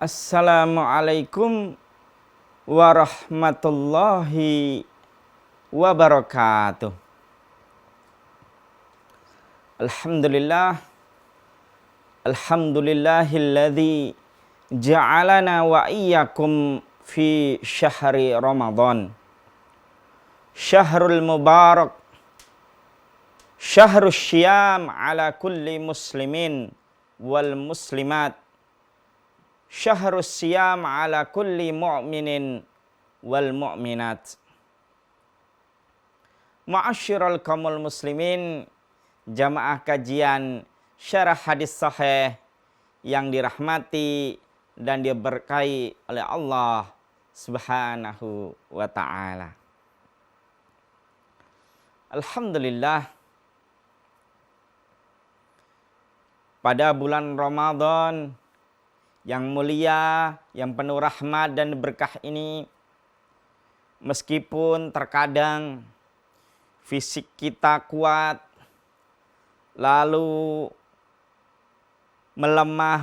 Assalamualaikum warahmatullahi wabarakatuh. Alhamdulillahilladzi ja'alana wa iyyakum fi syahri Ramadan. Syahrul mubarak. Syahrus syiyam ala kulli muslimin wal muslimat. Syahrus siyam ala kulli mu'minin wal mu'minat. Ma'asyiral kaumul muslimin, jamaah kajian syarah hadis sahih yang dirahmati dan diberkahi oleh Allah Subhanahu wa ta'ala. Alhamdulillah, pada bulan Ramadan yang mulia, yang penuh rahmat dan berkah ini, meskipun terkadang fisik kita kuat, lalu melemah,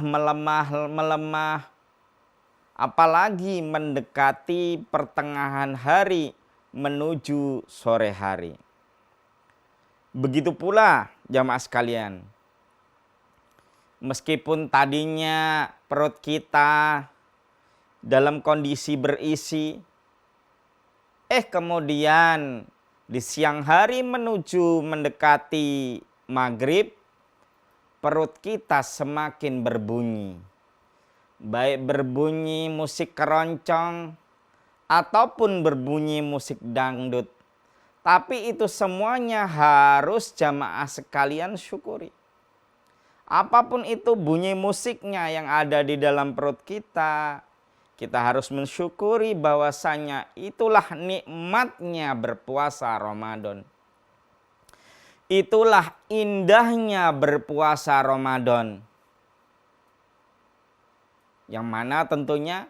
apalagi mendekati pertengahan hari menuju sore hari. Begitu pula jamaah sekalian, meskipun tadinya perut kita dalam kondisi berisi, kemudian di siang hari menuju mendekati maghrib, perut kita semakin berbunyi. Baik berbunyi musik keroncong ataupun berbunyi musik dangdut. Tapi itu semuanya harus jamaah sekalian syukuri. Apapun itu bunyi musiknya yang ada di dalam perut kita, kita harus mensyukuri bahwasanya itulah nikmatnya berpuasa Ramadan. Itulah indahnya berpuasa Ramadan. Yang mana tentunya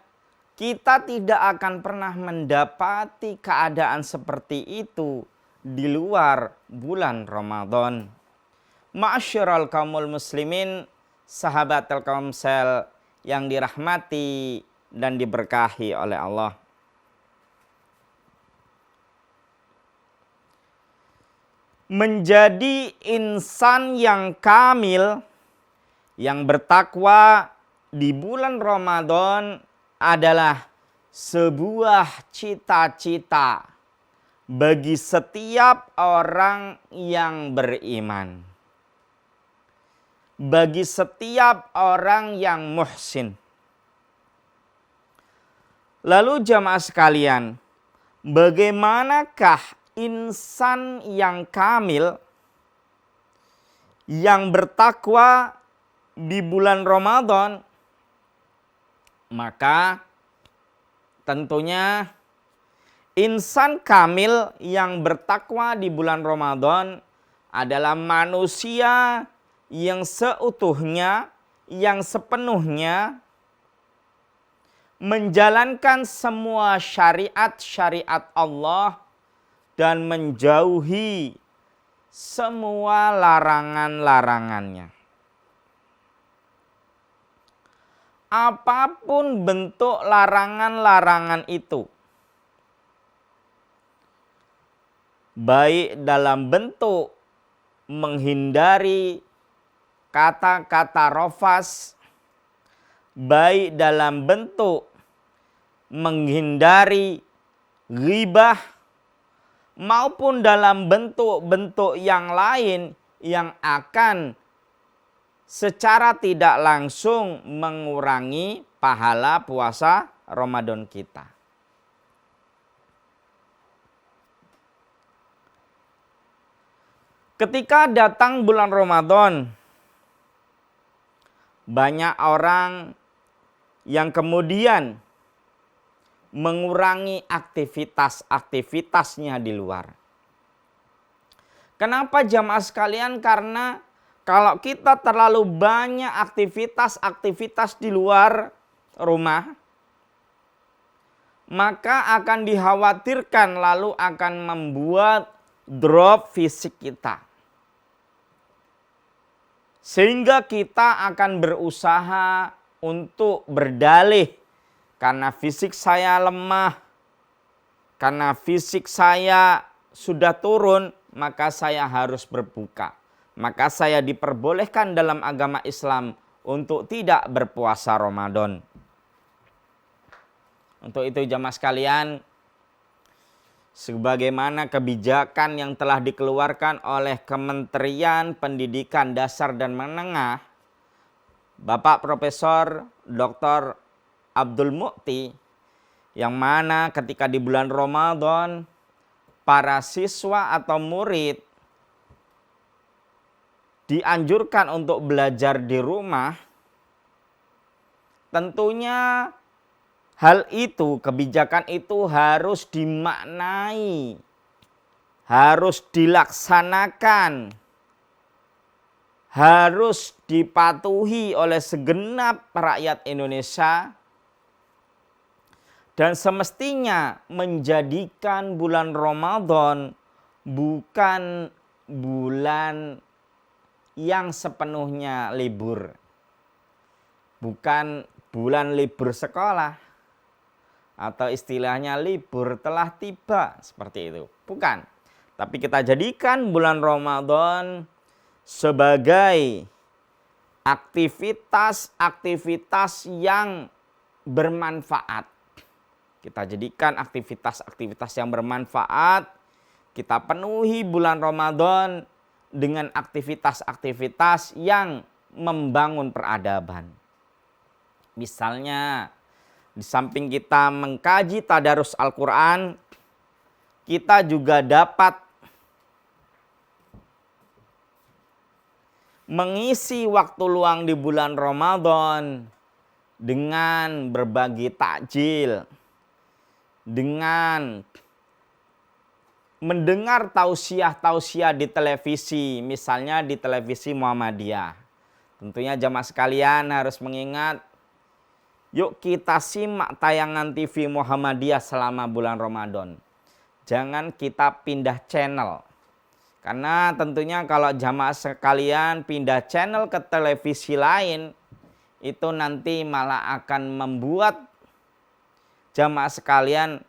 kita tidak akan pernah mendapati keadaan seperti itu di luar bulan Ramadan. Ma'asyiral kaumul muslimin, sahabat Telkomsel yang dirahmati dan diberkahi oleh Allah. Menjadi insan yang kamil, yang bertakwa di bulan Ramadan adalah sebuah cita-cita bagi setiap orang yang beriman, bagi setiap orang yang muhsin. Lalu jamaah sekalian, bagaimanakah insan yang kamil, yang bertakwa di bulan Ramadan? Maka tentunya insan kamil yang bertakwa di bulan Ramadan adalah manusia yang seutuhnya, yang sepenuhnya menjalankan semua syariat-syariat Allah dan menjauhi semua larangan-larangannya. Apapun bentuk larangan-larangan itu, baik dalam bentuk menghindari kata-kata rafas, baik dalam bentuk menghindari ghibah, maupun dalam bentuk-bentuk yang lain yang akan secara tidak langsung mengurangi pahala puasa Ramadan kita. Ketika datang bulan Ramadan, banyak orang yang kemudian mengurangi aktivitas-aktivitasnya di luar. Kenapa jamaah sekalian? Karena kalau kita terlalu banyak aktivitas-aktivitas di luar rumah, maka akan dikhawatirkan lalu akan membuat drop fisik kita. Sehingga kita akan berusaha untuk berdalih, karena fisik saya lemah, karena fisik saya sudah turun, maka saya harus berbuka. Maka saya diperbolehkan dalam agama Islam untuk tidak berpuasa Ramadan. Untuk itu jamaah sekalian, sebagaimana kebijakan yang telah dikeluarkan oleh Kementerian Pendidikan Dasar dan Menengah, Bapak Profesor Dr. Abdul Mukhti, yang mana ketika di bulan Ramadan para siswa atau murid dianjurkan untuk belajar di rumah, tentunya hal itu, kebijakan itu harus dimaknai, harus dilaksanakan, harus dipatuhi oleh segenap rakyat Indonesia, dan semestinya menjadikan bulan Ramadan bukan bulan yang sepenuhnya libur. Bukan bulan libur sekolah atau istilahnya libur telah tiba, seperti itu. Bukan. Tapi kita jadikan bulan Ramadan sebagai aktivitas-aktivitas yang bermanfaat. Kita jadikan aktivitas-aktivitas yang bermanfaat. Kita penuhi bulan Ramadan dengan aktivitas-aktivitas yang membangun peradaban. Misalnya, di samping kita mengkaji tadarus Al-Quran, kita juga dapat mengisi waktu luang di bulan Ramadan dengan berbagi takjil, dengan mendengar tausiah-tausiah di televisi, misalnya di televisi Muhammadiyah. Tentunya jamaah sekalian harus mengingat, yuk kita simak tayangan TV Muhammadiyah selama bulan Ramadan. Jangan kita pindah channel. Karena tentunya kalau jamaah sekalian pindah channel ke televisi lain, itu nanti malah akan membuat jamaah sekalian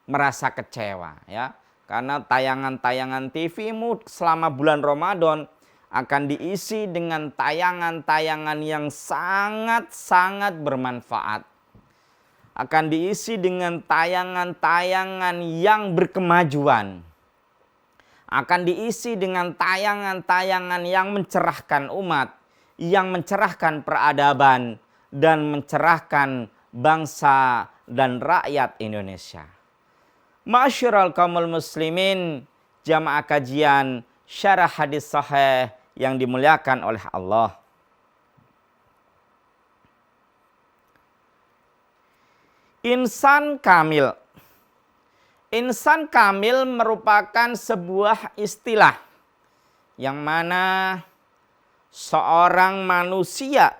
merasa kecewa, ya. Karena tayangan-tayangan TV-mu selama bulan Ramadan akan diisi dengan tayangan-tayangan yang sangat-sangat bermanfaat. Akan diisi dengan tayangan-tayangan yang berkemajuan. Akan diisi dengan tayangan-tayangan yang mencerahkan umat, yang mencerahkan peradaban, dan mencerahkan bangsa dan rakyat Indonesia. Ma'asyiral kaumul muslimin, jamaah kajian syarah hadis sahih yang dimuliakan oleh Allah. Insan kamil. Insan kamil merupakan sebuah istilah yang mana seorang manusia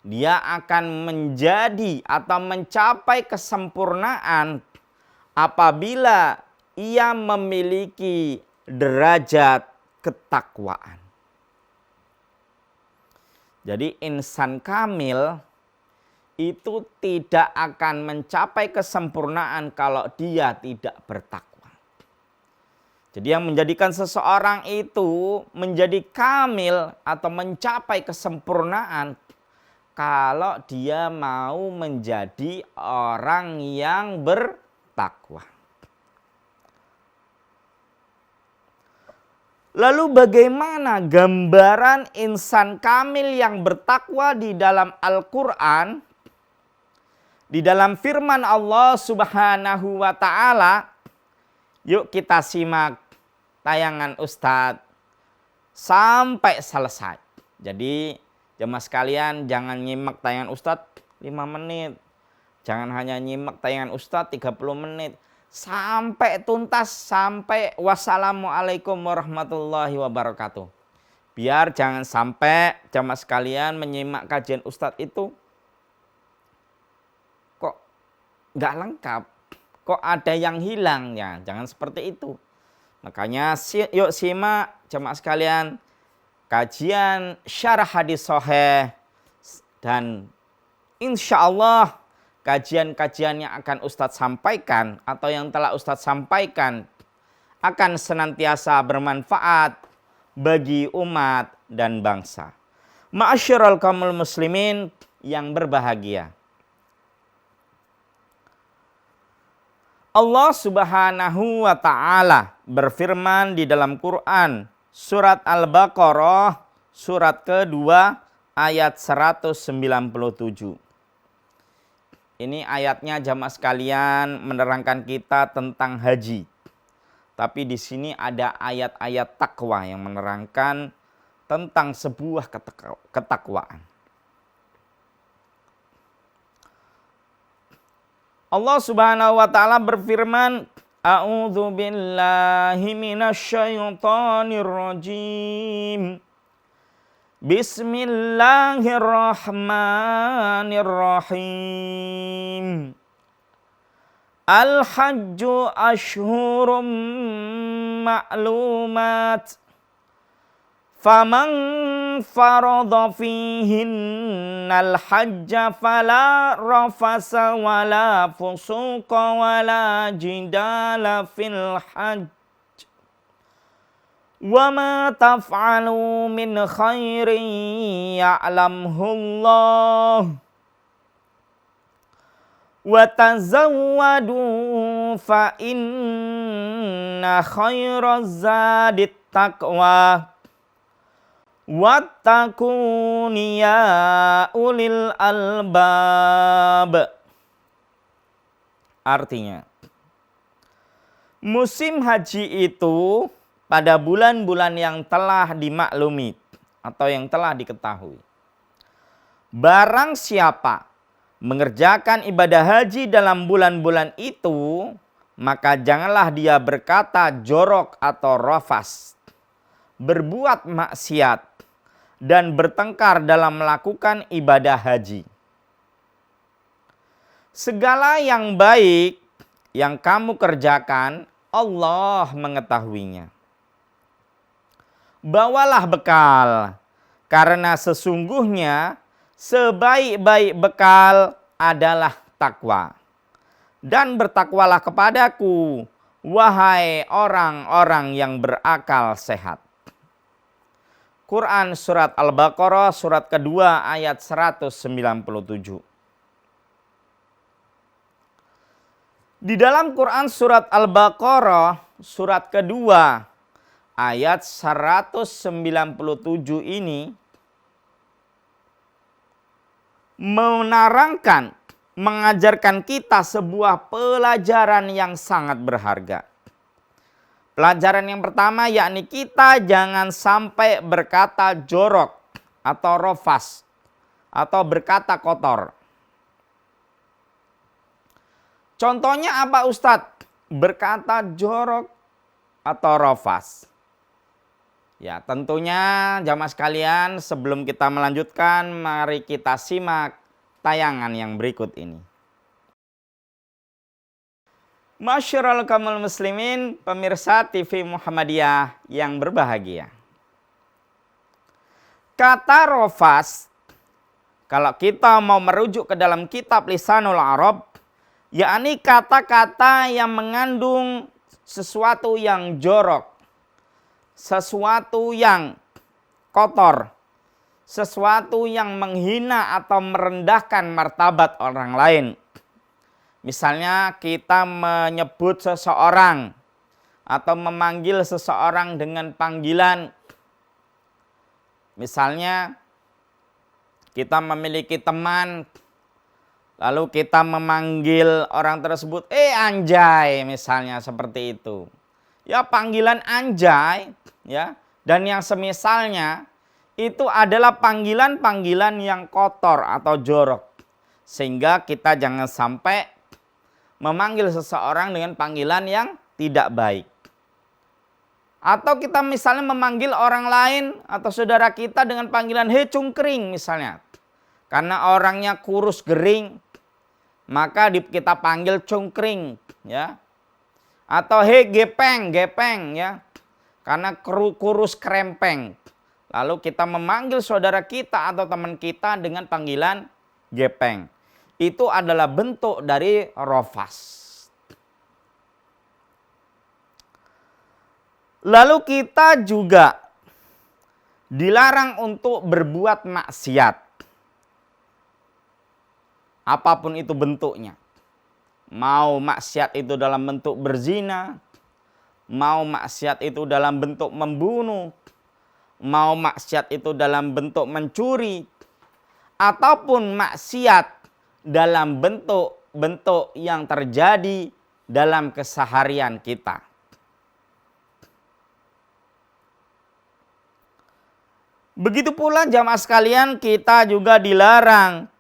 dia akan menjadi atau mencapai kesempurnaan apabila ia memiliki derajat ketakwaan. Jadi insan kamil itu tidak akan mencapai kesempurnaan kalau dia tidak bertakwa. Jadi yang menjadikan seseorang itu menjadi kamil atau mencapai kesempurnaan kalau dia mau menjadi orang yang bertakwa. Lalu bagaimana gambaran insan kamil yang bertakwa di dalam Al-Quran? Di dalam firman Allah Subhanahu wa ta'ala, yuk kita simak tayangan Ustadz sampai selesai. Jadi jemaah sekalian jangan nyimak tayangan Ustadz 5 menit. Jangan hanya nyimak tayangan Ustadz 30 menit. Sampai tuntas, sampai wassalamualaikum warahmatullahi wabarakatuh. Biar jangan sampai jemaah sekalian menyimak kajian Ustadz itu nggak lengkap. Kok ada yang hilang? Ya, jangan seperti itu. Makanya yuk simak jemaah sekalian kajian syarah hadis sahih, dan insya Allah kajian-kajian yang akan Ustadz sampaikan atau yang telah Ustadz sampaikan akan senantiasa bermanfaat bagi umat dan bangsa. Ma'asyiral kaumul muslimin yang berbahagia. Allah Subhanahu wa ta'ala berfirman di dalam Quran surat Al-Baqarah surat kedua ayat 197. Ini ayatnya jamaah sekalian menerangkan kita tentang haji. Tapi di sini ada ayat-ayat takwa yang menerangkan tentang sebuah ketakwaan. Allah Subhanahu wa taala berfirman, A'udzu billahi minasyaitonir rajim. Bismillahirrahmanirrahim. Al-hajju ashhurum ma'lumat. Faman farada fihinnal hajja fala rafasa wala fusuqa wala jidala fil hajj. Wa ma taf'alu min khairin ya'lamhullah. Wa tazawwadu fa inna khairaz zadit taqwa. Wattaquni ya ulil albab. Artinya, musim haji itu pada bulan-bulan yang telah dimaklumi atau yang telah diketahui. Barang siapa mengerjakan ibadah haji dalam bulan-bulan itu, maka janganlah dia berkata jorok atau rafas, berbuat maksiat, dan bertengkar dalam melakukan ibadah haji. Segala yang baik yang kamu kerjakan, Allah mengetahuinya. Bawalah bekal, karena sesungguhnya sebaik-baik bekal adalah takwa. Dan bertakwalah kepadaku, wahai orang-orang yang berakal sehat. Quran surat Al-Baqarah surat kedua ayat 197. Di dalam Quran surat Al-Baqarah surat kedua ayat 197 ini menarangkan, mengajarkan kita sebuah pelajaran yang sangat berharga. Pelajaran yang pertama yakni kita jangan sampai berkata jorok atau rofas atau berkata kotor. Contohnya apa Ustadz? Berkata jorok atau rofas. Ya tentunya jamaah sekalian sebelum kita melanjutkan mari kita simak tayangan yang berikut ini. Masyarul kaumul muslimin, pemirsa TV Muhammadiyah yang berbahagia. Kata rofas, kalau kita mau merujuk ke dalam kitab Lisanul Arab, yakni kata-kata yang mengandung sesuatu yang jorok, sesuatu yang kotor, sesuatu yang menghina atau merendahkan martabat orang lain. Misalnya kita menyebut seseorang atau memanggil seseorang dengan panggilan. Misalnya kita memiliki teman, lalu kita memanggil orang tersebut, anjay misalnya seperti itu. Ya panggilan anjay ya dan yang semisalnya itu adalah panggilan-panggilan yang kotor atau jorok. Sehingga kita jangan sampai memanggil seseorang dengan panggilan yang tidak baik. Atau kita misalnya memanggil orang lain atau saudara kita dengan panggilan hei cungkring misalnya. Karena orangnya kurus gering, maka kita panggil cungkring, ya. Atau he gepeng, gepeng, ya. Karena kurus krempeng. Lalu kita memanggil saudara kita atau teman kita dengan panggilan gepeng. Itu adalah bentuk dari rofas. Lalu kita juga dilarang untuk berbuat maksiat. Apapun itu bentuknya. Mau maksiat itu dalam bentuk berzina, mau maksiat itu dalam bentuk membunuh, mau maksiat itu dalam bentuk mencuri, ataupun maksiat dalam bentuk-bentuk yang terjadi dalam keseharian kita. Begitu pula jamaah sekalian, kita juga dilarang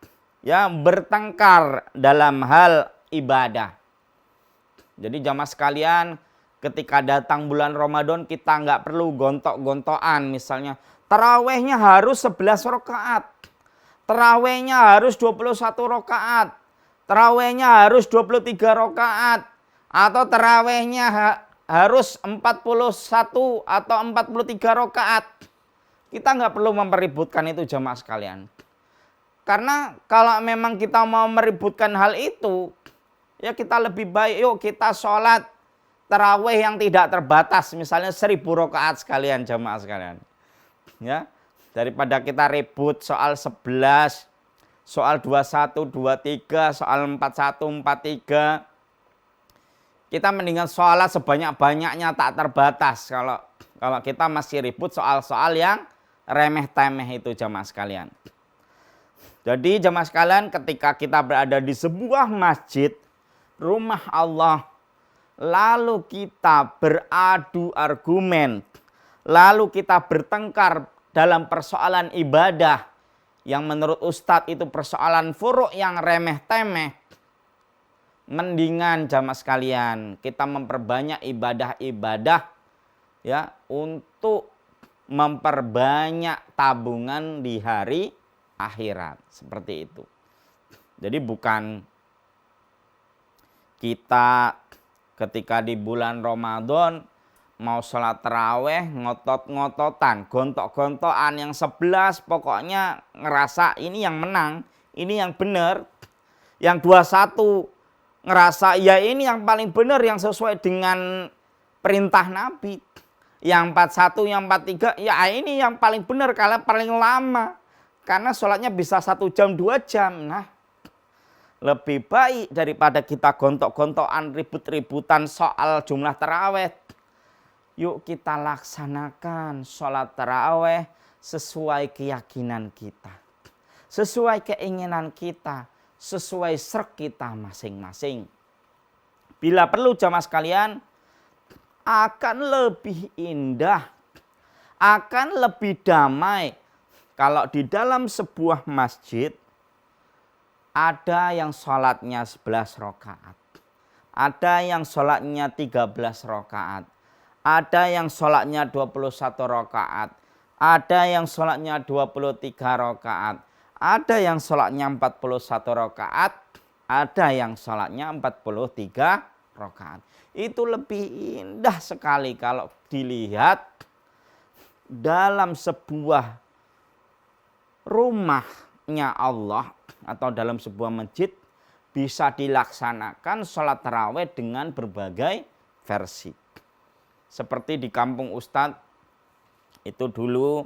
ya bertengkar dalam hal ibadah. Jadi jamaah sekalian, ketika datang bulan Ramadan kita nggak perlu gontok-gontokan. Misalnya tarawehnya harus 11 rakaat, tarawehnya harus 21 rakaat, tarawehnya harus 23 rakaat, atau tarawehnya harus 41 atau 43 rakaat. Kita nggak perlu mempeributkan itu jamaah sekalian. Karena kalau memang kita mau meributkan hal itu, ya kita lebih baik yuk kita sholat tarawih yang tidak terbatas, misalnya 1000 rakaat sekalian jamaah sekalian. Ya, daripada kita ribut soal 11, soal 21, 23, soal 41, 43. Kita mendingan sholat sebanyak-banyaknya tak terbatas kalau kita masih ribut soal-soal yang remeh-temeh itu jamaah sekalian. Jadi jamaah sekalian, ketika kita berada di sebuah masjid, rumah Allah, lalu kita beradu argumen, lalu kita bertengkar dalam persoalan ibadah yang menurut Ustadz itu persoalan furu' yang remeh-temeh, mendingan jamaah sekalian kita memperbanyak ibadah-ibadah ya untuk memperbanyak tabungan di hari akhirat, seperti itu. Jadi bukan kita ketika di bulan Ramadan mau sholat taraweh ngotot-ngototan, gontok-gontokan yang 11 pokoknya ngerasa ini yang menang, ini yang benar. Yang 21 ngerasa ya ini yang paling benar, yang sesuai dengan perintah Nabi. Yang 41, yang 43 ya ini yang paling benar karena paling lama. Karena sholatnya bisa 1 jam, 2 jam. Nah, lebih baik daripada kita gontok-gontokan, ribut-ributan soal jumlah taraweh. Yuk kita laksanakan sholat taraweh sesuai keyakinan kita. Sesuai keinginan kita. Sesuai srek kita masing-masing. Bila perlu jamaah sekalian, akan lebih indah, akan lebih damai kalau di dalam sebuah masjid ada yang sholatnya 11 rakaat, ada yang sholatnya 13 rakaat, ada yang sholatnya 21 rakaat, ada yang sholatnya 23 rakaat, ada yang sholatnya 41 rakaat, ada yang sholatnya 43 rakaat. Itu lebih indah sekali kalau dilihat dalam sebuah rumahnya Allah atau dalam sebuah masjid bisa dilaksanakan sholat taraweh dengan berbagai versi. Seperti di kampung Ustadz itu dulu,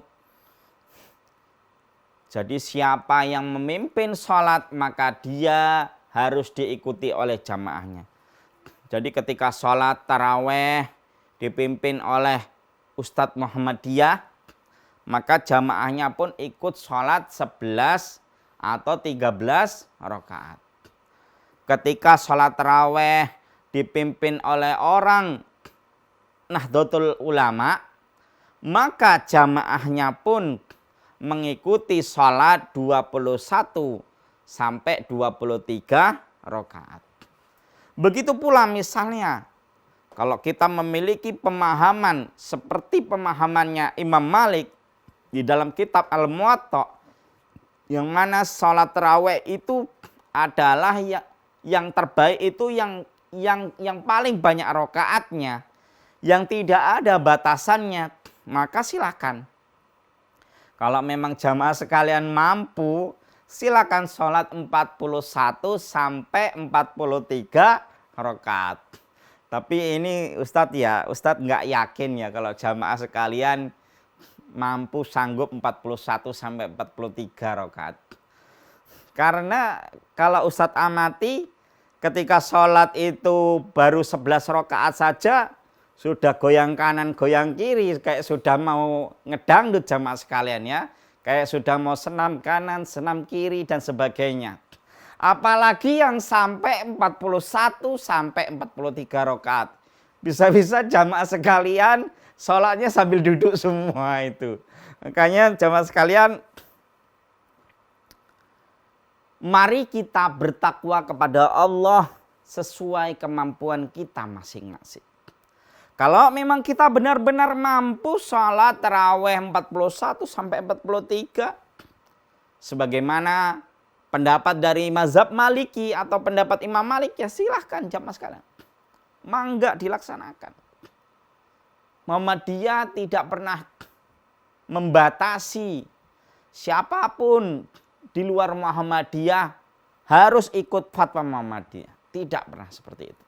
jadi siapa yang memimpin sholat maka dia harus diikuti oleh jamaahnya. Jadi ketika sholat taraweh dipimpin oleh Ustadz Muhammadiyah, maka jamaahnya pun ikut sholat 11 atau 13 rakaat. Ketika sholat taraweh dipimpin oleh orang Nahdlatul Ulama, maka jamaahnya pun mengikuti sholat 21 sampai 23 rakaat. Begitu pula misalnya kalau kita memiliki pemahaman seperti pemahamannya Imam Malik di dalam kitab Al-Muwatta, yang mana sholat taraweh itu adalah yang terbaik itu yang paling banyak rakaatnya, yang tidak ada batasannya, maka silakan. Kalau memang jamaah sekalian mampu, silakan sholat 41 sampai 43 rakaat. Tapi ini Ustadz nggak yakin ya kalau jamaah sekalian mampu sanggup 41 sampai 43 rakaat. Karena kalau Ustadz amati ketika sholat itu baru 11 rakaat saja sudah goyang kanan goyang kiri, kayak sudah mau ngedangdut jamaah sekalian ya. Kayak sudah mau senam kanan, senam kiri dan sebagainya. Apalagi yang sampai 41 sampai 43 rakaat. Bisa-bisa jamaah sekalian sholatnya sambil duduk semua itu. Makanya jamaah sekalian, mari kita bertakwa kepada Allah sesuai kemampuan kita masing-masing. Kalau memang kita benar-benar mampu sholat taraweh 41 sampai 43, sebagaimana pendapat dari mazhab Maliki atau pendapat Imam Malik, ya silahkan jamaah sekalian. Mangga dilaksanakan. Muhammadiyah tidak pernah membatasi siapapun di luar Muhammadiyah harus ikut fatwa Muhammadiyah. Tidak pernah seperti itu.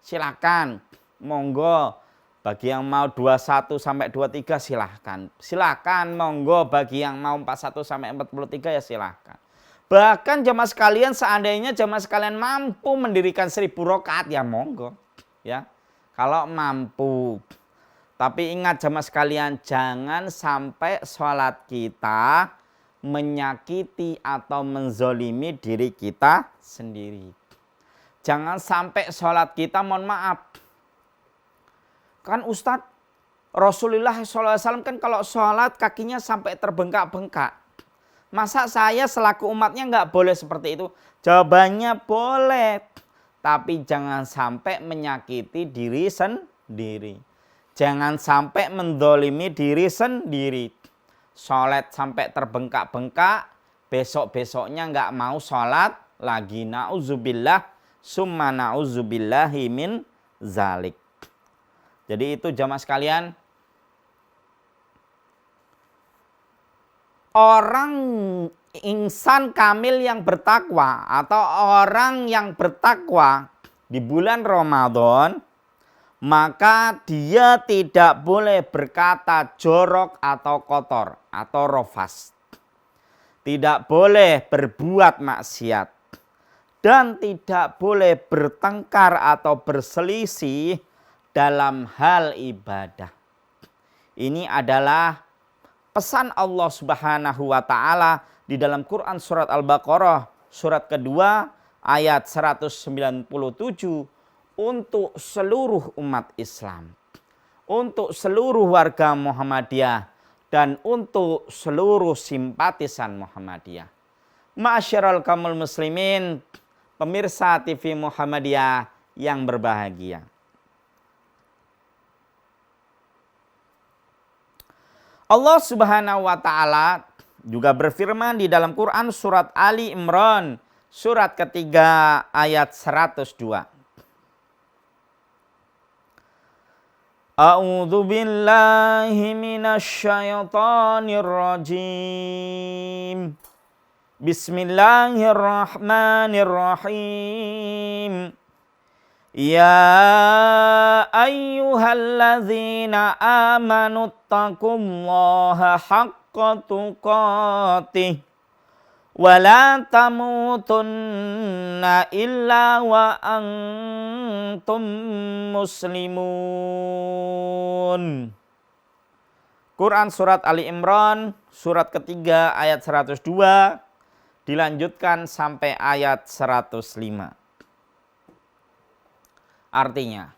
Silakan, monggo. Bagi yang mau 21 sampai 23 silahkan. Silahkan, monggo. Bagi yang mau 41 sampai 43 ya silahkan. Bahkan jamaah sekalian, seandainya jamaah sekalian mampu mendirikan 1000 rakaat ya monggo. Ya, kalau mampu. Tapi ingat jamaah sekalian, jangan sampai sholat kita menyakiti atau menzolimi diri kita sendiri. Jangan sampai sholat kita, mohon maaf. Kan Ustadz, Rasulullah SAW kan kalau sholat kakinya sampai terbengkak-bengkak. Masa saya selaku umatnya nggak boleh seperti itu? Jawabannya boleh. Tapi jangan sampai menyakiti diri sendiri. Jangan sampai mendolimi diri sendiri. Sholat sampai terbengkak-bengkak, besok-besoknya nggak mau sholat lagi. Na'udzubillah, summa na'udzubillahi min zalik. Jadi itu jamaah sekalian, orang insan kamil yang bertakwa atau orang yang bertakwa di bulan Ramadan, maka dia tidak boleh berkata jorok atau kotor atau rofas. Tidak boleh berbuat maksiat. Dan tidak boleh bertengkar atau berselisih dalam hal ibadah. Ini adalah pesan Allah Subhanahu wa taala di dalam Quran surat Al-Baqarah surat kedua ayat 197 untuk seluruh umat Islam, untuk seluruh warga Muhammadiyah dan untuk seluruh simpatisan Muhammadiyah. Ma'asyiral kaumul muslimin, pemirsa TV Muhammadiyah yang berbahagia. Allah Subhanahu wa taala juga berfirman di dalam Quran surat Ali Imran surat ketiga ayat 102. A'udzu billahi minasy syaithanir rajim. Bismillahirrahmanirrahim. Ya ayyuhalladzina amanu taqullaha haqqa tuqatih wa la tamutunna illa wa antum muslimun. Quran surat Ali Imran surat ketiga ayat 102 dilanjutkan sampai ayat 105. Artinya,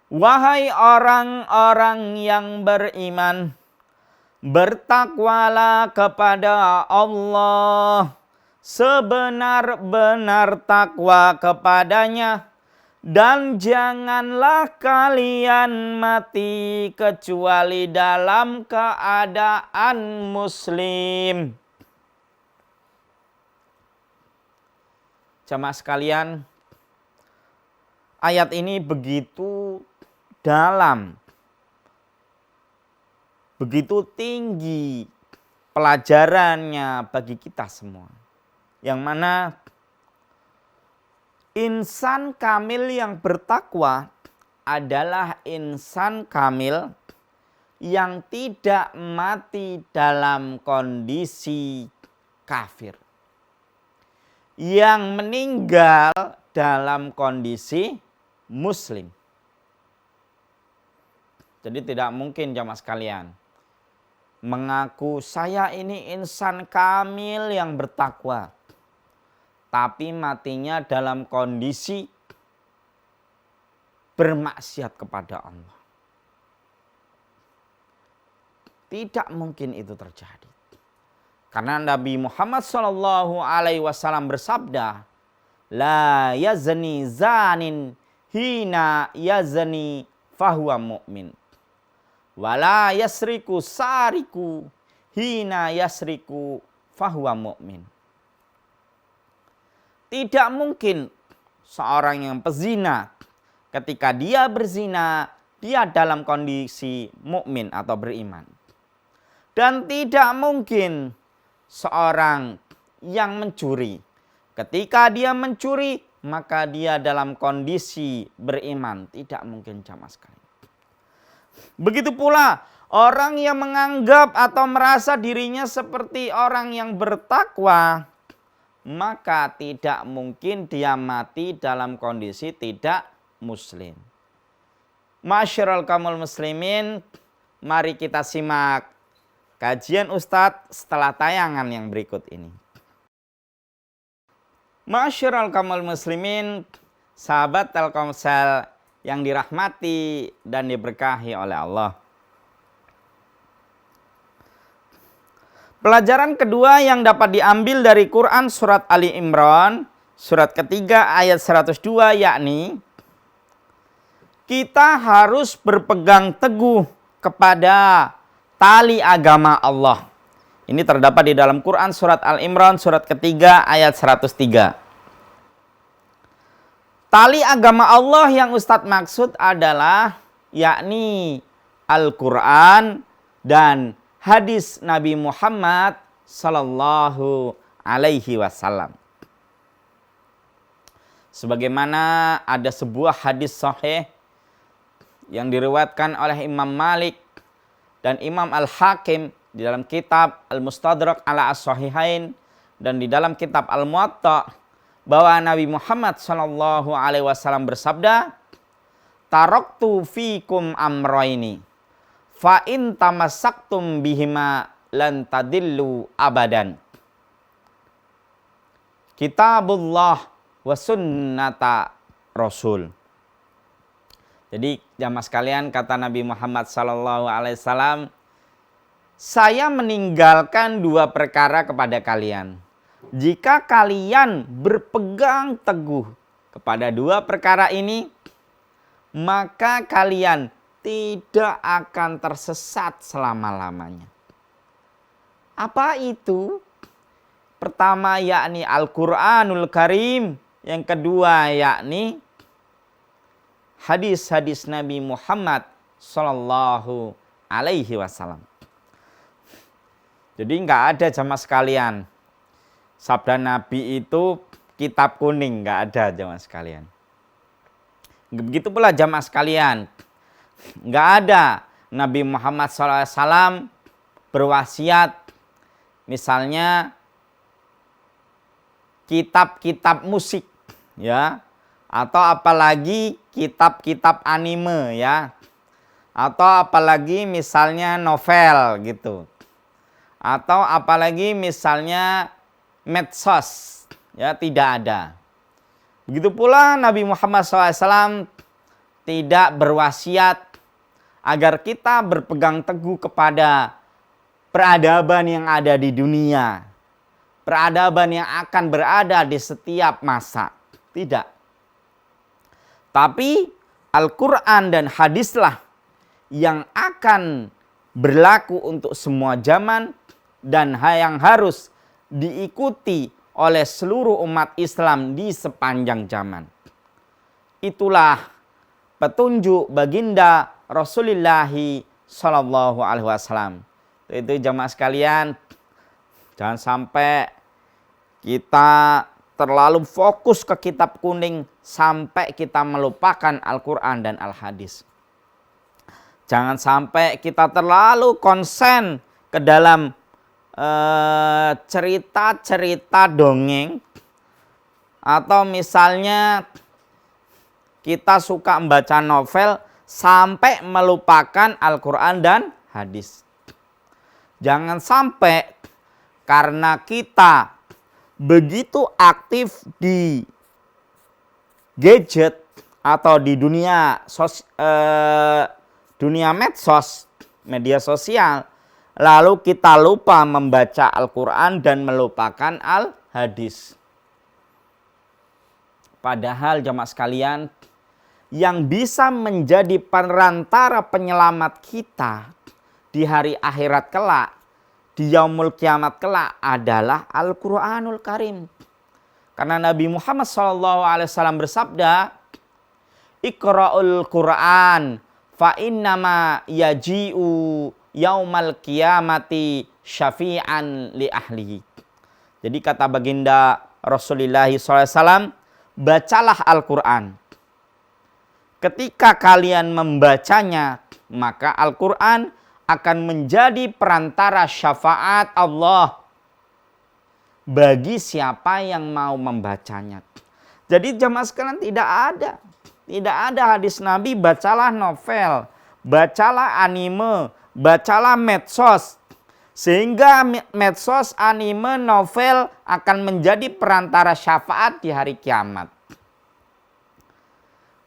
wahai orang-orang yang beriman, bertakwalah kepada Allah sebenar-benar takwa kepadanya, dan janganlah kalian mati kecuali dalam keadaan muslim. Jamaah sekalian, ayat ini begitu dalam, begitu tinggi pelajarannya bagi kita semua. Yang mana insan kamil yang bertakwa adalah insan kamil yang tidak mati dalam kondisi kafir, yang meninggal dalam kondisi muslim. Jadi tidak mungkin jamaah sekalian mengaku saya ini insan kamil yang bertakwa, tapi matinya dalam kondisi bermaksiat kepada Allah. Tidak mungkin itu terjadi. Karena Nabi Muhammad SAW bersabda, la yazni zanin hina yazni fahuwa mu'min. Wala yasriku sariku hina yasriku fahuwa mu'min. Tidak mungkin seorang yang pezina ketika dia berzina, dia dalam kondisi mukmin atau beriman. Dan tidak mungkin seorang yang mencuri, ketika dia mencuri, maka dia dalam kondisi beriman. Tidak mungkin jamaah sekalian. Begitu pula orang yang menganggap atau merasa dirinya seperti orang yang bertakwa, maka tidak mungkin dia mati dalam kondisi tidak muslim. Masyarul kaumul muslimin, mari kita simak kajian Ustadz setelah tayangan yang berikut ini. Masyarul kaumul muslimin, sahabat Telkomsel yang dirahmati dan diberkahi oleh Allah. Pelajaran kedua yang dapat diambil dari Quran surat Ali Imran, surat ketiga ayat 102, yakni kita harus berpegang teguh kepada tali agama Allah. Ini terdapat di dalam Quran surat Al Imran surat ketiga ayat 103. Tali agama Allah yang Ustadz maksud adalah yakni Al-Quran dan hadis Nabi Muhammad Sallallahu Alaihi Wasallam. Sebagaimana ada sebuah hadis sahih yang diriwayatkan oleh Imam Malik dan Imam Al-Hakim di dalam kitab Al-Mustadrak ala As-Sahihain dan di dalam kitab Al-Muwatta, bahwa Nabi Muhammad Sallallahu Alaihi Wasallam bersabda, taraktu fikum amroini, fa in tamassaktum bihima lan tadillu abadan. Kitabullah wa sunnata Rasul. Jadi jamaah sekalian, kata Nabi Muhammad Sallallahu Alaihi Wasallam, saya meninggalkan dua perkara kepada kalian. Jika kalian berpegang teguh kepada dua perkara ini, maka kalian tidak akan tersesat selama-lamanya. Apa itu? Pertama yakni Al-Quranul Karim. Yang kedua yakni hadis-hadis Nabi Muhammad Sallallahu Alaihi Wasallam. Jadi nggak ada jamaah sekalian, sabda Nabi itu kitab kuning, nggak ada jamaah sekalian. Begitu pula jamaah sekalian, nggak ada Nabi Muhammad SAW berwasiat misalnya kitab-kitab musik, ya, atau apalagi kitab-kitab anime, ya, atau apalagi misalnya novel gitu, atau apalagi misalnya medsos, ya, tidak ada. Begitu pula Nabi Muhammad SAW tidak berwasiat agar kita berpegang teguh kepada peradaban yang ada di dunia, peradaban yang akan berada di setiap masa. Tidak. Tapi Al-Quran dan hadislah yang akan berlaku untuk semua zaman dan yang harus diikuti oleh seluruh umat Islam di sepanjang zaman. Itulah petunjuk baginda Rasulullah Shallallahu Alaihi Wasallam. Itu jamaah sekalian, jangan sampai kita terlalu fokus ke kitab kuning sampai kita melupakan Al-Quran dan Al-Hadis. Jangan sampai kita terlalu konsen ke dalam cerita-cerita dongeng, atau misalnya kita suka membaca novel sampai melupakan Al-Quran dan hadis. Jangan sampai karena kita begitu aktif di gadget atau di dunia medsos, media sosial, lalu kita lupa membaca Al-Quran dan melupakan Al-Hadis. Padahal jamaah sekalian, yang bisa menjadi perantara penyelamat kita di hari akhirat kelak, di yaumul kiamat kelak adalah Al-Quranul Karim. Karena Nabi Muhammad SAW bersabda, Iqra'ul Quran fa innama yaji'u yaumal qiyamati syafi'an li ahlihi. Jadi kata baginda Rasulullah SAW, bacalah Al-Quran. Ketika kalian membacanya, maka Al-Quran akan menjadi perantara syafaat Allah bagi siapa yang mau membacanya. Jadi jamaah sekalian, tidak ada hadis Nabi bacalah novel, bacalah anime, bacalah medsos, sehingga medsos, anime, novel akan menjadi perantara syafaat di hari kiamat.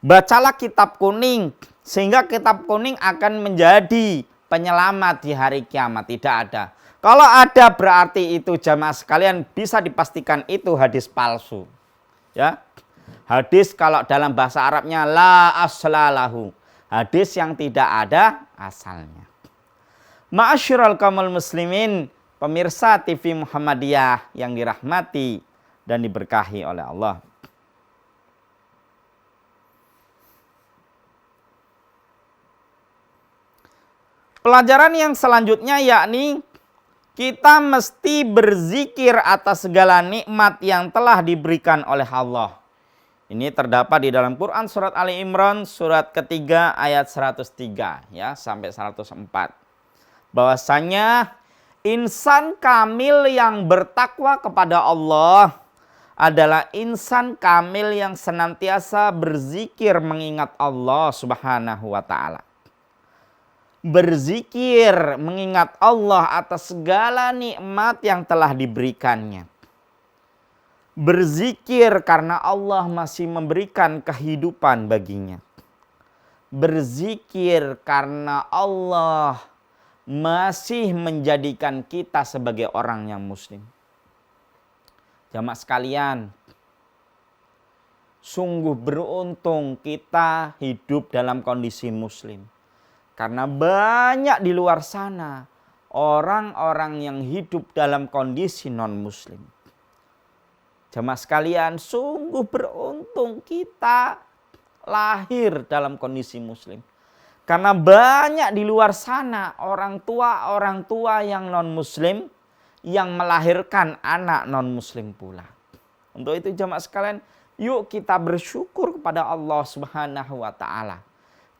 Bacalah kitab kuning, sehingga kitab kuning akan menjadi penyelamat di hari kiamat. Tidak ada. Kalau ada berarti itu jamaah sekalian bisa dipastikan itu hadis palsu. Ya, hadis kalau dalam bahasa Arabnya la aslalahu, hadis yang tidak ada asalnya. Ma'asyiral kaumul muslimin, pemirsa TV Muhammadiyah yang dirahmati dan diberkahi oleh Allah. Pelajaran yang selanjutnya yakni kita mesti berzikir atas segala nikmat yang telah diberikan oleh Allah. Ini terdapat di dalam Quran surat Ali Imran surat ketiga ayat 103 ya sampai 104. Bahwasanya insan kamil yang bertakwa kepada Allah adalah insan kamil yang senantiasa berzikir mengingat Allah Subhanahu wa taala. Berzikir mengingat Allah atas segala nikmat yang telah diberikannya. Berzikir karena Allah masih memberikan kehidupan baginya. Berzikir karena Allah masih menjadikan kita sebagai orang yang muslim. Jamaah sekalian, sungguh beruntung kita hidup dalam kondisi muslim. Karena banyak di luar sana orang-orang yang hidup dalam kondisi non-muslim. Jamaah sekalian, sungguh beruntung kita lahir dalam kondisi muslim. Karena banyak di luar sana orang tua yang non-muslim yang melahirkan anak non-muslim pula. Untuk itu jamaah sekalian, yuk kita bersyukur kepada Allah Subhanahu wa taala.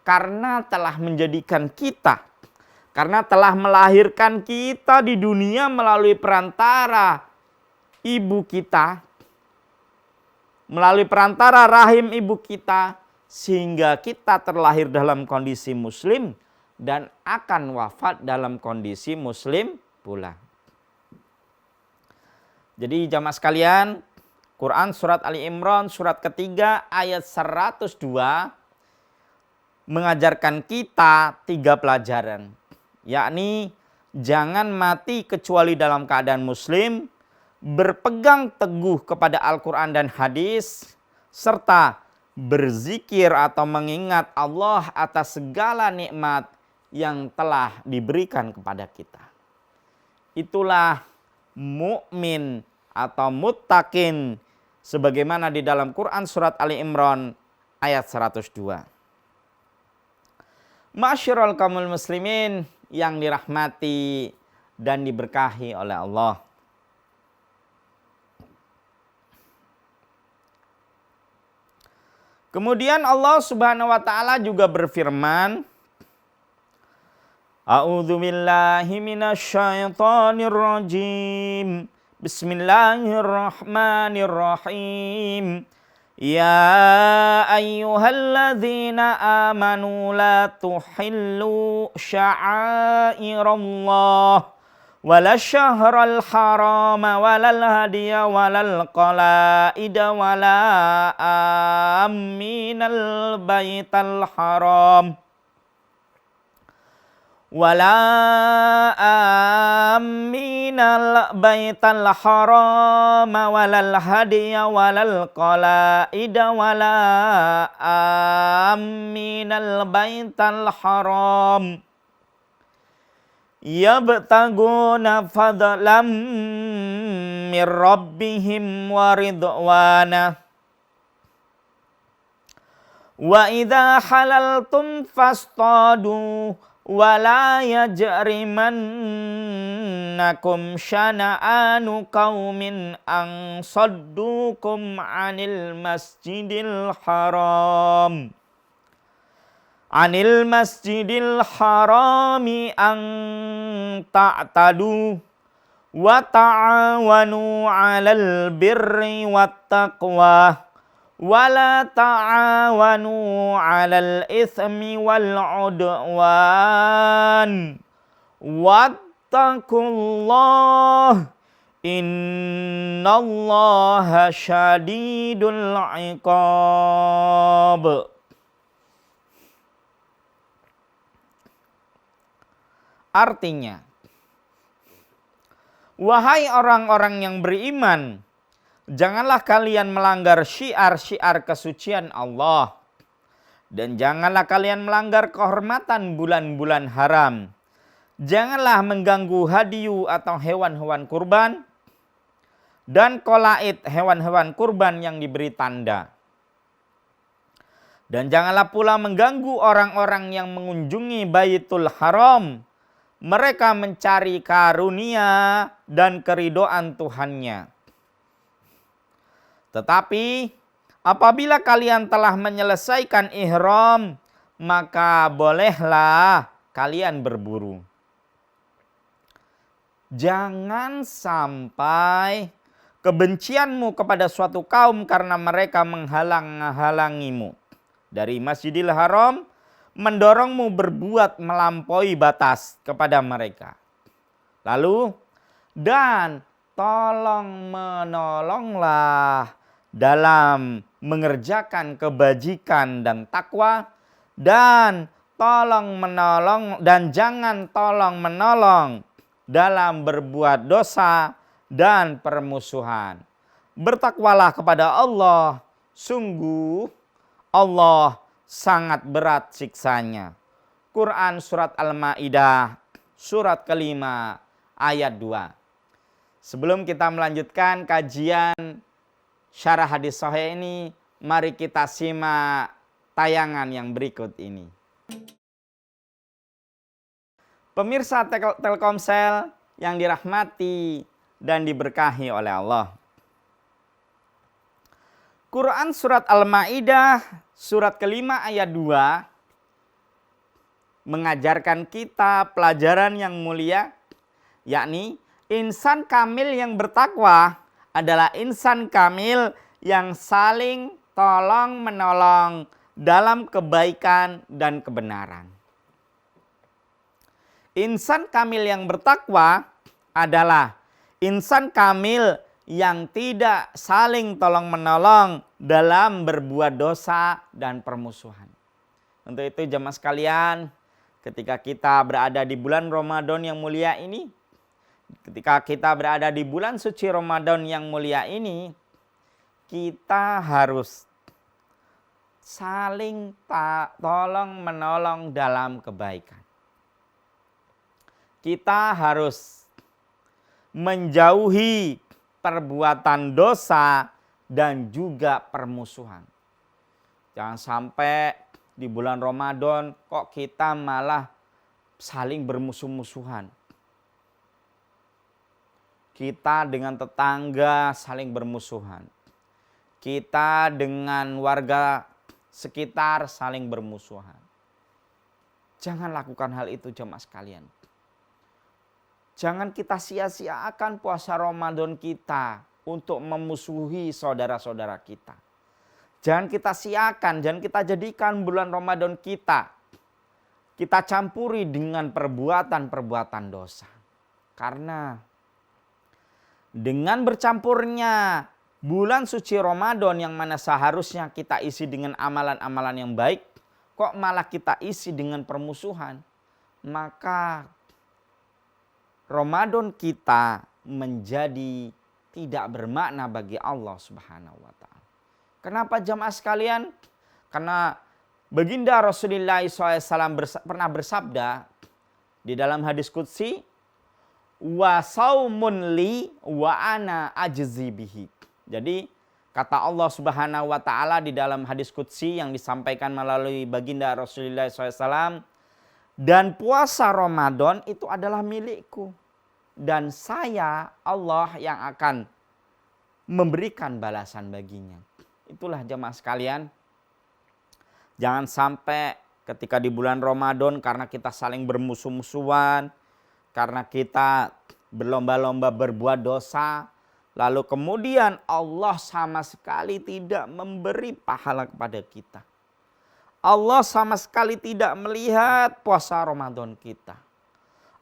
Karena telah menjadikan kita, karena telah melahirkan kita di dunia melalui perantara ibu kita, melalui perantara rahim ibu kita, sehingga kita terlahir dalam kondisi muslim dan akan wafat dalam kondisi muslim pula. Jadi jamaah sekalian, Quran surat Ali Imran surat ketiga ayat 102 mengajarkan kita 3 pelajaran, yakni jangan mati kecuali dalam keadaan muslim, berpegang teguh kepada Al-Quran dan hadis, serta berzikir atau mengingat Allah atas segala nikmat yang telah diberikan kepada kita. Itulah mukmin atau muttaqin sebagaimana di dalam Quran surat Ali Imran ayat 102. Ma'asyiral kaumul muslimin yang dirahmati dan diberkahi oleh Allah. Kemudian Allah Subhanahu wa taala juga berfirman, A'udzu billahi minasyaitonir rajim. Bismillahirrahmanirrahim. Ya ayyuhalladzina amanu la tuhillu sya'airallah wala syahral harama walal hadiya walal qalaida wala aminal baital haram wala aminal baital haram walal hadiya walal qalaida wala aminal baital haram yabtaguna fadlam mir rabbihim wa ridwana wa idza halaltum fastadu wala yajrimannakum syana'anu qaumin an saddukum 'anil masjidil haram harami an ta'tadu wa ta'awanu 'alal birri wat taqwa wala ta'awanu 'alal itsmi wal 'udwan wattaqullah innallaha syadidul 'iqab. Artinya, wahai orang-orang yang beriman, janganlah kalian melanggar syiar-syiar kesucian Allah. Dan janganlah kalian melanggar kehormatan bulan-bulan haram. Janganlah mengganggu hadiyu atau hewan-hewan kurban. Dan qalaid, hewan-hewan kurban yang diberi tanda. Dan janganlah pula mengganggu orang-orang yang mengunjungi Baitul Haram. Mereka mencari karunia dan keridoan Tuhannya. Tetapi apabila kalian telah menyelesaikan ihram, maka bolehlah kalian berburu. Jangan sampai kebencianmu kepada suatu kaum karena mereka menghalang-halangimu dari Masjidil Haram, mendorongmu berbuat melampaui batas kepada mereka. Lalu, dan tolong menolonglah dalam mengerjakan kebajikan dan takwa, dan tolong menolong dan jangan tolong menolong dalam berbuat dosa dan permusuhan. Bertakwalah kepada Allah, sungguh Allah sangat berat siksanya. Quran surat Al-Maidah surat kelima ayat 2. Sebelum kita melanjutkan kajian syarah hadis sahih ini, mari kita simak tayangan yang berikut ini. Pemirsa Telkomsel yang dirahmati dan diberkahi oleh Allah. Quran surat Al-Maidah surat kelima ayat 2 mengajarkan kita pelajaran yang mulia, yakni insan kamil yang bertakwa adalah insan kamil yang saling tolong menolong dalam kebaikan dan kebenaran. Insan kamil yang bertakwa adalah insan kamil yang tidak saling tolong menolong dalam berbuat dosa dan permusuhan. Untuk itu jemaah sekalian, ketika kita berada di bulan Ramadan yang mulia ini, ketika kita berada di bulan suci Ramadan yang mulia ini, kita harus saling tolong menolong dalam kebaikan. Kita harus menjauhi perbuatan dosa, dan juga permusuhan. Jangan sampai di bulan Ramadan kok kita malah saling bermusuh-musuhan. Kita dengan tetangga saling bermusuhan. Kita dengan warga sekitar saling bermusuhan. Jangan lakukan hal itu jemaah sekalian. Jangan kita sia-siakan puasa Ramadan kita untuk memusuhi saudara-saudara kita. Jangan kita siakan, jangan kita jadikan bulan Ramadan kita campuri dengan perbuatan-perbuatan dosa. Karena dengan bercampurnya bulan suci Ramadan yang mana seharusnya kita isi dengan amalan-amalan yang baik, kok malah kita isi dengan permusuhan, maka Ramadan kita menjadi tidak bermakna bagi Allah Subhanahu wa taala. Kenapa jamaah sekalian? Karena baginda Rasulullah SAW pernah bersabda di dalam hadis qudsi, wa saumun li wa ana ajzi bihi. Jadi kata Allah Subhanahu wa taala di dalam hadis qudsi yang disampaikan melalui baginda Rasulullah SAW, dan puasa Ramadan itu adalah milikku dan saya Allah yang akan memberikan balasan baginya. Itulah jemaah sekalian, jangan sampai ketika di bulan Ramadan karena kita saling bermusuh-musuhan, karena kita berlomba-lomba berbuat dosa, lalu kemudian Allah sama sekali tidak memberi pahala kepada kita. Allah sama sekali tidak melihat puasa Ramadan kita.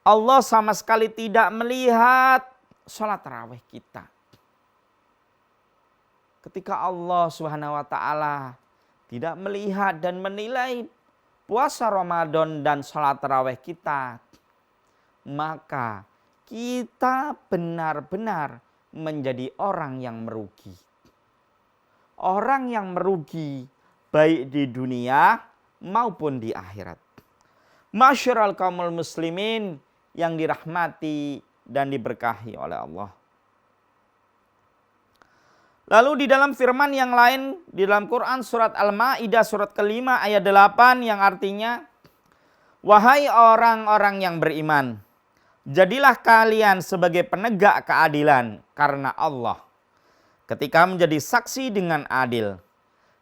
Allah sama sekali tidak melihat sholat tarawih kita. Ketika Allah Subhanahu wa taala tidak melihat dan menilai puasa Ramadan dan sholat tarawih kita, maka kita benar-benar menjadi orang yang merugi. Orang yang merugi baik di dunia maupun di akhirat. Masyarul kaumul muslimin yang dirahmati dan diberkahi oleh Allah. Lalu di dalam firman yang lain di dalam Quran surat Al-Maidah surat ke-5 ayat 8 yang artinya, wahai orang-orang yang beriman, jadilah kalian sebagai penegak keadilan karena Allah ketika menjadi saksi dengan adil.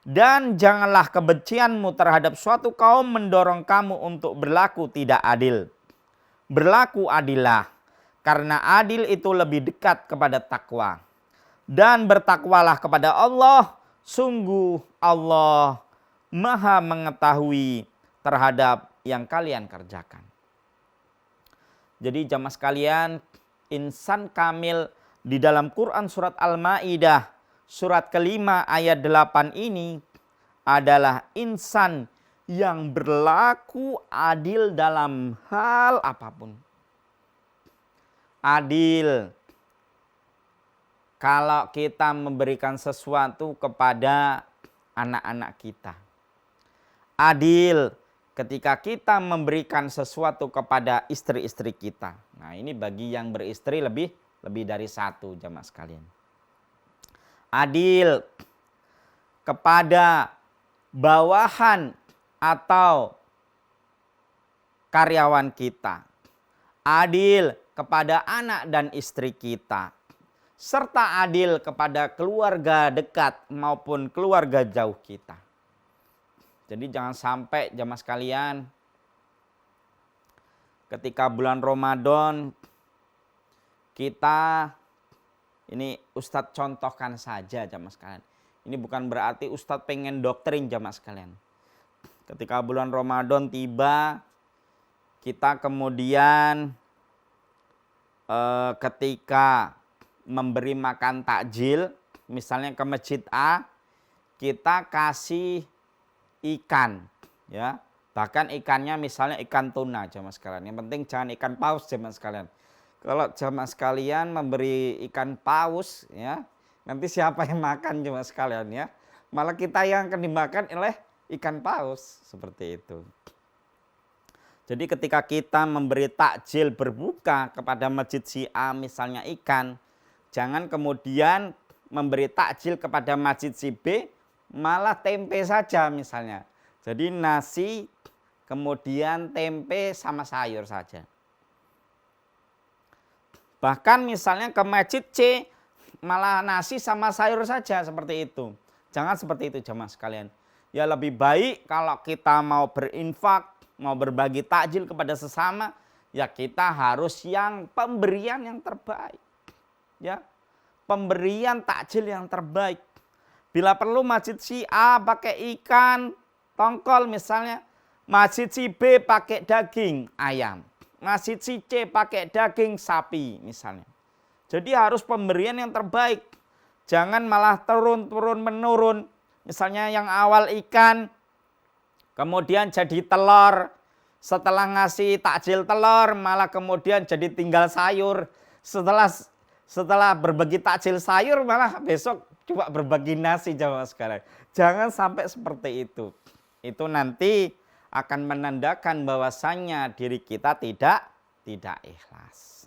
Dan janganlah kebencianmu terhadap suatu kaum mendorong kamu untuk berlaku tidak adil. Berlaku adillah, karena adil itu lebih dekat kepada takwa. Dan bertakwalah kepada Allah, sungguh Allah Maha mengetahui terhadap yang kalian kerjakan. Jadi jamaah sekalian, insan kamil di dalam Quran surat Al-Maidah surat ke-5 ayat 8 ini adalah insan yang berlaku adil dalam hal apapun. Adil kalau kita memberikan sesuatu kepada anak-anak kita. Adil ketika kita memberikan sesuatu kepada istri-istri kita. Nah, ini bagi yang beristri lebih dari satu jamaah sekalian. Adil kepada bawahan atau karyawan kita. Adil kepada anak dan istri kita. Serta adil kepada keluarga dekat maupun keluarga jauh kita. Jadi jangan sampai jamaah sekalian ketika bulan Ramadan kita, ini Ustadz contohkan saja jamaah sekalian. Ini bukan berarti Ustadz pengen doktrin jamaah sekalian. Ketika bulan Ramadan tiba, kita kemudian ketika memberi makan takjil, misalnya ke masjid A, kita kasih ikan, ya. Bahkan ikannya misalnya ikan tuna jamaah sekalian. Yang penting jangan ikan paus jamaah sekalian. Kalau jamaah sekalian memberi ikan paus, ya, nanti siapa yang makan jamaah sekalian, ya? Malah kita yang akan dimakan oleh ikan paus, seperti itu. Jadi ketika kita memberi takjil berbuka kepada masjid si A misalnya ikan, Jangan kemudian memberi takjil kepada masjid si B, malah tempe saja misalnya. Jadi nasi, kemudian tempe sama sayur saja. Bahkan misalnya ke masjid C, malah nasi sama sayur saja, seperti itu. Jangan seperti itu jemaah sekalian. Ya lebih baik kalau kita mau berinfak, mau berbagi takjil kepada sesama, ya kita harus yang pemberian yang terbaik. Ya, pemberian takjil yang terbaik. Bila perlu masjid si A pakai ikan tongkol misalnya, masjid si B pakai daging ayam, masjid si C pakai daging sapi misalnya. Jadi harus pemberian yang terbaik. Jangan malah turun menurun. Misalnya yang awal ikan, kemudian jadi telur. Setelah ngasih takjil telur, malah kemudian jadi tinggal sayur. Setelah berbagi takjil sayur, malah besok coba berbagi nasi jamaah sekalian. Jangan sampai seperti itu. Itu nanti akan menandakan bahwasannya diri kita tidak ikhlas.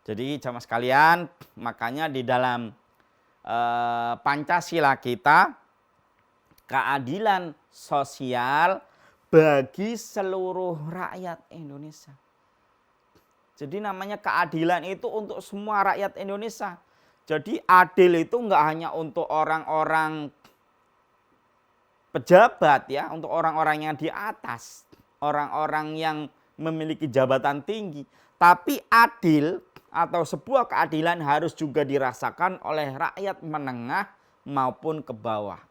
Jadi jamaah sekalian, makanya di dalam Pancasila kita, keadilan sosial bagi seluruh rakyat Indonesia. Jadi namanya keadilan itu untuk semua rakyat Indonesia. Jadi adil itu enggak hanya untuk orang-orang pejabat ya, untuk orang-orang yang di atas, orang-orang yang memiliki jabatan tinggi. Tapi adil atau sebuah keadilan harus juga dirasakan oleh rakyat menengah maupun ke bawah.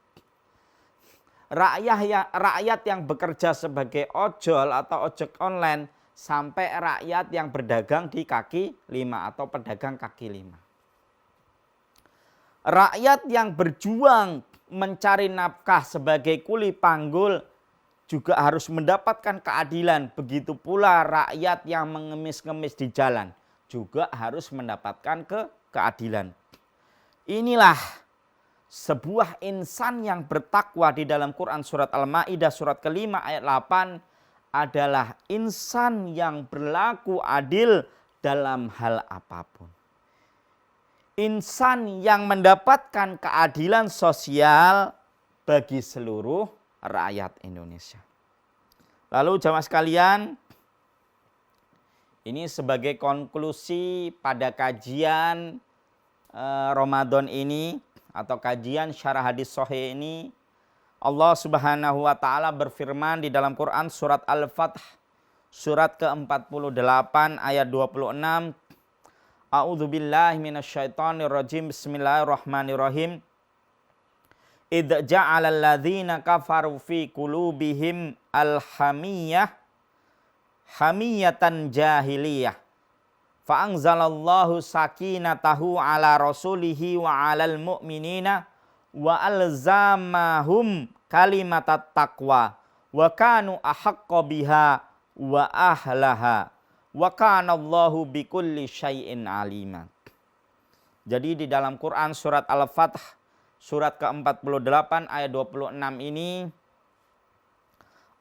Rakyat yang bekerja sebagai ojol atau ojek online sampai rakyat yang berdagang di kaki lima atau pedagang kaki lima. Rakyat yang berjuang mencari nafkah sebagai kuli panggul juga harus mendapatkan keadilan. Begitu pula rakyat yang mengemis-ngemis di jalan juga harus mendapatkan keadilan. Inilah sebuah insan yang bertakwa di dalam Quran surat Al-Maidah surat ke-5 ayat 8 adalah insan yang berlaku adil dalam hal apapun. Insan yang mendapatkan keadilan sosial bagi seluruh rakyat Indonesia. Lalu jamaah sekalian, ini sebagai konklusi pada kajian Ramadan ini atau kajian syarah hadis sahih ini, Allah Subhanahu wa taala berfirman di dalam Quran surat Al-Fath surat ke-48 ayat 26. A'udzubillahi minasyaitonirrajim. Bismillahirrahmanirrahim. Idz ja'alal ladzina kafaru fi qulubihim al-hamiyah hamiyatan jahiliyah. Fa anzalallahu sakinatahu ala rasulihi wa alal mu'minina wa alzamahum kalimatat taqwa wa kanu ahaqqa biha wa ahlaha wa kanallahu bikulli syai'in alima. Jadi di dalam Quran surat Al-Fath surat ke-48 ayat 26 ini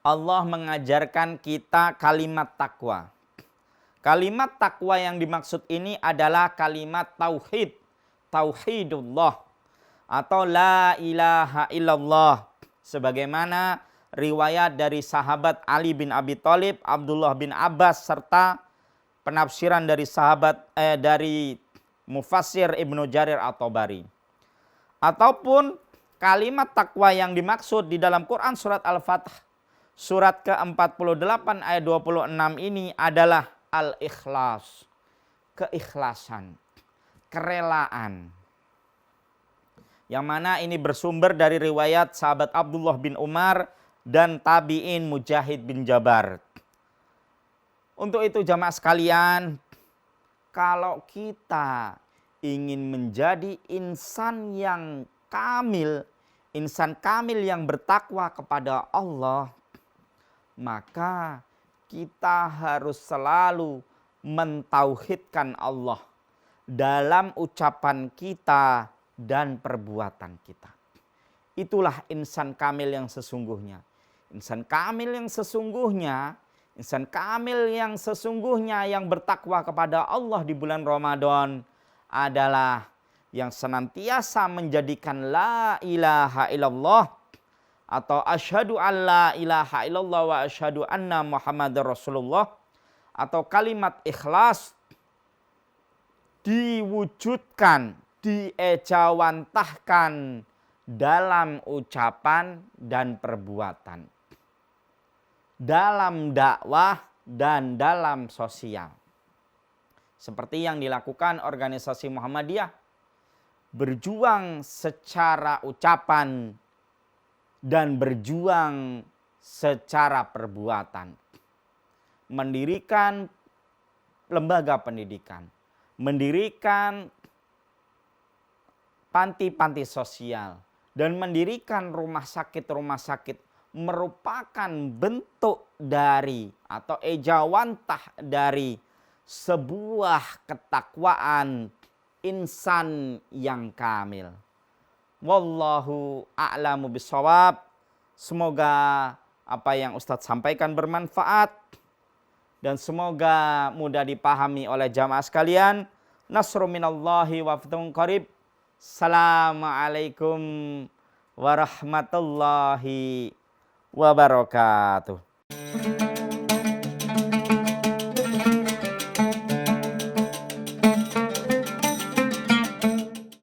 Allah mengajarkan kita kalimat takwa. Kalimat takwa yang dimaksud ini adalah kalimat tauhid, tauhidullah atau la ilaha illallah. Sebagaimana riwayat dari sahabat Ali bin Abi Thalib, Abdullah bin Abbas serta penafsiran dari dari mufassir Ibnu Jarir at-Tabari. Ataupun kalimat takwa yang dimaksud di dalam Quran surat Al-Fath surat ke-48 ayat 26 ini adalah al-ikhlas, keikhlasan, kerelaan. Yang mana ini bersumber dari riwayat sahabat Abdullah bin Umar dan tabi'in Mujahid bin Jabar. Untuk itu jamaah sekalian, kalau kita ingin menjadi insan yang kamil, insan kamil yang bertakwa kepada Allah, maka kita harus selalu mentauhidkan Allah dalam ucapan kita dan perbuatan kita. Itulah insan kamil yang sesungguhnya. Insan kamil yang sesungguhnya, insan kamil yang sesungguhnya yang bertakwa kepada Allah di bulan Ramadan adalah yang senantiasa menjadikan la ilaha illallah atau asyhadu an la ilaha illallah wa asyhadu anna Muhammadar Rasulullah atau kalimat ikhlas diwujudkan, diejawantahkan dalam ucapan dan perbuatan, dalam dakwah dan dalam sosial. Seperti yang dilakukan organisasi Muhammadiyah, berjuang secara ucapan dan berjuang secara perbuatan. Mendirikan lembaga pendidikan, mendirikan panti-panti sosial, dan mendirikan rumah sakit merupakan bentuk dari atau ejawantah dari sebuah ketakwaan insan yang kamil. Wallahu a'lamu bishawab. Semoga apa yang Ustadz sampaikan bermanfaat dan semoga mudah dipahami oleh jamaah sekalian. Nasru minallahi wa fathun qarib. Assalamualaikum warahmatullahi wabarakatuh.